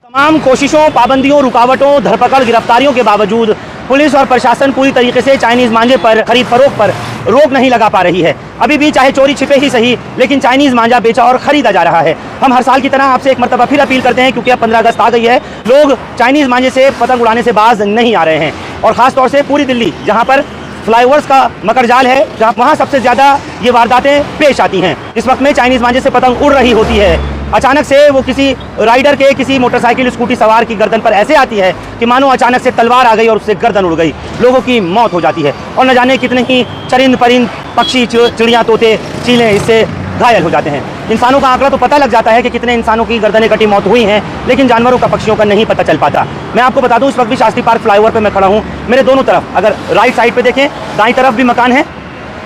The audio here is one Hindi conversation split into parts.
तमाम कोशिशों, पाबंदियों, रुकावटों, धरपकड़, गिरफ्तारियों के बावजूद पुलिस और प्रशासन पूरी तरीके से चाइनीज मांझे पर खरीद फरोख्त पर रोक नहीं लगा पा रही है। अभी भी चाहे चोरी छिपे ही सही, लेकिन चाइनीज मांझा बेचा और खरीदा जा रहा है। हम हर साल की तरह आपसे एक मरतबा फिर अपील करते हैं, क्योंकि अब 15 अगस्त आ गई है, लोग चाइनीज मांझे से पतंग उड़ाने से बाज नहीं आ रहे हैं। और खासतौर से पूरी दिल्ली, जहाँ पर फ्लाईओवर्स का मकड़जाल है, जहाँ वहाँ सबसे ज़्यादा ये वारदातें पेश आती हैं। इस वक्त में चाइनीज मांझे से पतंग उड़ रही होती है, अचानक से वो किसी राइडर के, किसी मोटरसाइकिल स्कूटी सवार की गर्दन पर ऐसे आती है कि मानो अचानक से तलवार आ गई और उससे गर्दन उड़ गई, लोगों की मौत हो जाती है। और न जाने कितने ही चरिंद परिंद पक्षी, चिड़िया, तोते, चीलें इससे घायल हो जाते हैं। इंसानों का आंकड़ा तो पता लग जाता है कि कितने इंसानों की गर्दनें कटी, मौत हुई हैं, लेकिन जानवरों का, पक्षियों का नहीं पता चल पाता। मैं आपको बता दूं, इस वक्त भी शास्त्री पार्क फ्लाईओवर पे मैं खड़ा हूं। मेरे दोनों तरफ, अगर राइट साइड पे देखें, दाईं तरफ भी मकान है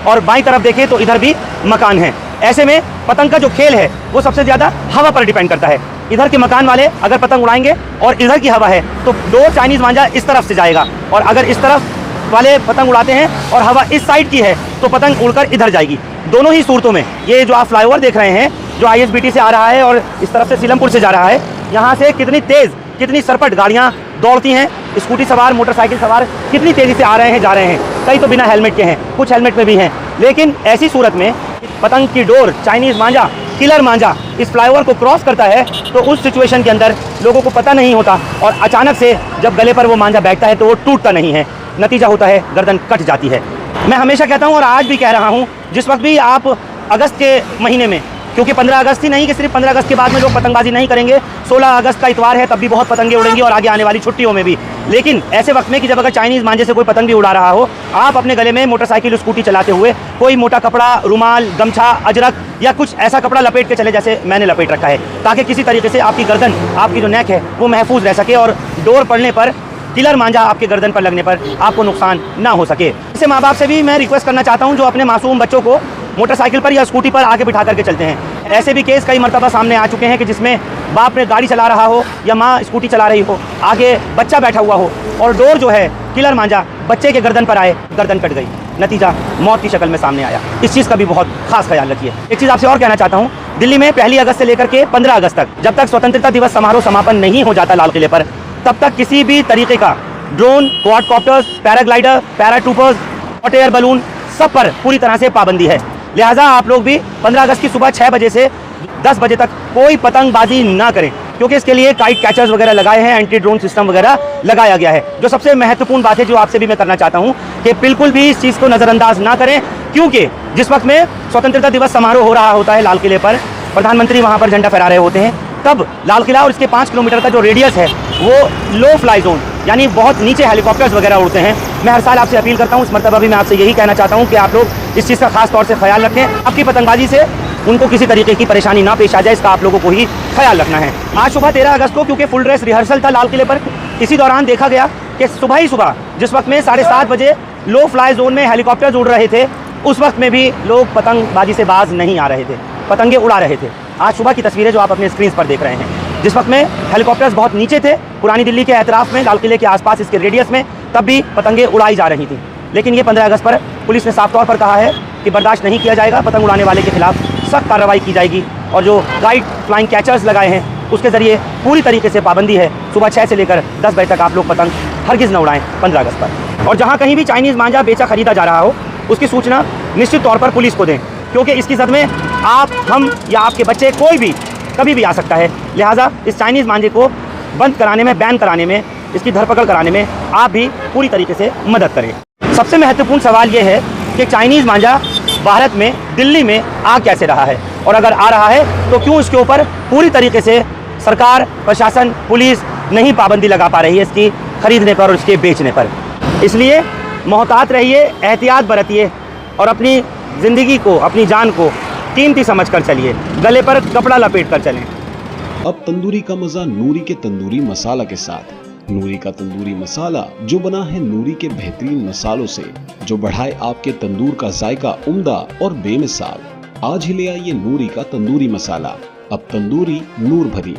और बाईं तरफ देखें तो इधर भी मकान है। ऐसे में पतंग का जो खेल है वो सबसे ज़्यादा हवा पर डिपेंड करता है। इधर के मकान वाले अगर पतंग उड़ाएंगे और इधर की हवा है तो दो चाइनीज़ मांझा इस तरफ से जाएगा, और अगर इस तरफ वाले पतंग उड़ाते हैं और हवा इस साइड की है तो पतंग उड़कर इधर जाएगी। दोनों ही सूरतों में ये जो आप फ्लाईओवर देख रहे हैं, जो ISBT से आ रहा है और इस तरफ से सीलमपुर से जा रहा है, यहाँ से कितनी तेज़, कितनी सरपट गाड़ियाँ दौड़ती हैं, स्कूटी सवार, मोटरसाइकिल सवार कितनी तेज़ी से आ रहे हैं, जा रहे हैं। कई तो बिना हेलमेट के हैं, कुछ हेलमेट में भी हैं। लेकिन ऐसी सूरत में पतंग की डोर, चाइनीज़ मांझा, किलर मांझा इस फ्लाईओवर को क्रॉस करता है तो उस सिचुएशन के अंदर लोगों को पता नहीं होता, और अचानक से जब गले पर वो मांझा बैठता है तो वो टूटता नहीं है। नतीजा होता है गर्दन कट जाती है। मैं हमेशा कहता हूँ और आज भी कह रहा हूँ, जिस वक्त भी आप अगस्त के महीने में, क्योंकि 15 अगस्त ही नहीं कि सिर्फ 15 अगस्त के बाद में लोग पतंगबाजी नहीं करेंगे, 16 अगस्त का इतवार है, तब भी बहुत पतंगे उड़ेंगी और आगे आने वाली छुट्टियों में भी। लेकिन ऐसे वक्त में कि जब अगर चाइनीज़ मांझे से कोई पतंग भी उड़ा रहा हो, आप अपने गले में मोटरसाइकिल, स्कूटी चलाते हुए कोई मोटा कपड़ा, रुमाल, गमछा, अजरक या कुछ ऐसा कपड़ा लपेट के चले, जैसे मैंने लपेट रखा है, ताकि किसी तरीके से आपकी गर्दन, आपकी जो नेक है वो महफूज रह सके और डोर पड़ने पर, किलर मांझा आपके गर्दन पर लगने पर आपको नुकसान ना हो सके। इससे माँ बाप से भी मैं रिक्वेस्ट करना चाहता हूँ, जो अपने मासूम बच्चों को मोटरसाइकिल पर या स्कूटी पर आगे बिठा करके चलते हैं। ऐसे भी केस कई मरतबा सामने आ चुके हैं कि जिसमें बाप ने गाड़ी चला रहा हो या माँ स्कूटी चला रही हो, आगे बच्चा बैठा हुआ हो और डोर जो है, किलर मांझा बच्चे के गर्दन पर आए, गर्दन कट गई, नतीजा मौत की शक्ल में सामने आया। इस चीज़ का भी बहुत खास ख्याल रखिए। एक चीज़ आपसे और कहना चाहता हूँ, दिल्ली में 1 अगस्त से लेकर के 15 अगस्त तक, जब तक स्वतंत्रता दिवस समारोह समापन नहीं हो जाता लाल किले पर, तब तक किसी भी तरीके का drone, quadcopters, paraglider, paratroopers, hot air balloon, सब पर पूरी तरह से पाबंदी है। लिहाजा आप लोग भी 15 अगस्त की सुबह 6 बजे से 10 बजे तक कोई पतंगबाजी ना करें, क्योंकि इसके लिए काइट कैचर्स वगैरह लगाए हैं, एंटी ड्रोन सिस्टम वगैरह लगाया गया है। जो सबसे महत्वपूर्ण बात है, जो आपसे भी मैं करना चाहता हूं, कि बिल्कुल भी इस चीज़ को नज़रअंदाज ना करें, क्योंकि जिस वक्त में स्वतंत्रता दिवस समारोह हो रहा होता है लाल किले पर, प्रधानमंत्री वहाँ पर झंडा फहरा रहे होते हैं, तब लाल किला और इसके 5 किलोमीटर का जो रेडियस है वो लो फ्लाई जोन, यानी बहुत नीचे हेलीकॉप्टर्स वगैरह उड़ते हैं। मैं हर साल आपसे अपील करता हूँ, इस मरतबा भी मैं आपसे यही कहना चाहता हूँ कि आप लोग इस चीज़ का खास तौर से ख्याल रखें। आपकी पतंगबाजी से उनको किसी तरीके की परेशानी ना पेश आ जाए, इसका आप लोगों को ही ख्याल रखना है। आज सुबह 13 अगस्त को, क्योंकि फुल ड्रेस रिहर्सल था लाल किले पर, इसी दौरान देखा गया कि सुबह ही सुबह, जिस वक्त में 7:30 बजे लो फ्लाई जोन में हेलीकॉप्टर्स उड़ रहे थे, उस वक्त में भी लोग पतंगबाजी से बाज नहीं आ रहे थे, पतंगे उड़ा रहे थे। आज सुबह की तस्वीरें जो आप अपने स्क्रीन पर देख रहे हैं, जिस वक्त में हेलीकॉप्टर्स बहुत नीचे थे, पुरानी दिल्ली के एतराफ़ में, लाल किले के आसपास, इसके रेडियस में, तब भी पतंगे उड़ाई जा रही थी। लेकिन ये 15 अगस्त पर पुलिस ने साफ तौर पर कहा है कि बर्दाश्त नहीं किया जाएगा, पतंग उड़ाने वाले के खिलाफ सख्त कार्रवाई की जाएगी, और जो गाइड फ्लाइंग कैचर्स लगाए हैं उसके ज़रिए पूरी तरीके से पाबंदी है। सुबह 6 से लेकर 10 बजे तक आप लोग पतंग हरगिज़ न उड़ाएं 15 अगस्त पर। और जहाँ कहीं भी चाइनीज़ मांझा बेचा खरीदा जा रहा हो, उसकी सूचना निश्चित तौर पर पुलिस को दें, क्योंकि इसकी जद में आप, हम या आपके बच्चे, कोई भी कभी भी आ सकता है। लिहाजा इस चाइनीज़ मांझे को बंद कराने में, बैन कराने में, इसकी धरपकड़ कराने में आप भी पूरी तरीके से मदद करें। सबसे महत्वपूर्ण सवाल ये है कि चाइनीज़ मांझा भारत में, दिल्ली में आ कैसे रहा है, और अगर आ रहा है तो क्यों इसके ऊपर पूरी तरीके से सरकार, प्रशासन, पुलिस नहीं पाबंदी लगा पा रही है इसकी खरीदने पर और इसके बेचने पर। इसलिए मोहतात रहिए, एहतियात बरतिए और अपनी ज़िंदगी को, अपनी जान को कीमती समझ कर चलिए, गले पर कपड़ा लपेट कर चलें। अब तंदूरी का मजा नूरी के तंदूरी मसाला के साथ। नूरी का तंदूरी मसाला, जो बना है नूरी के बेहतरीन मसालों से, जो बढ़ाए आपके तंदूर का जायका उम्दा और बेमिसाल। आज ही ले आइए नूरी का तंदूरी मसाला, अब तंदूरी नूर भरी।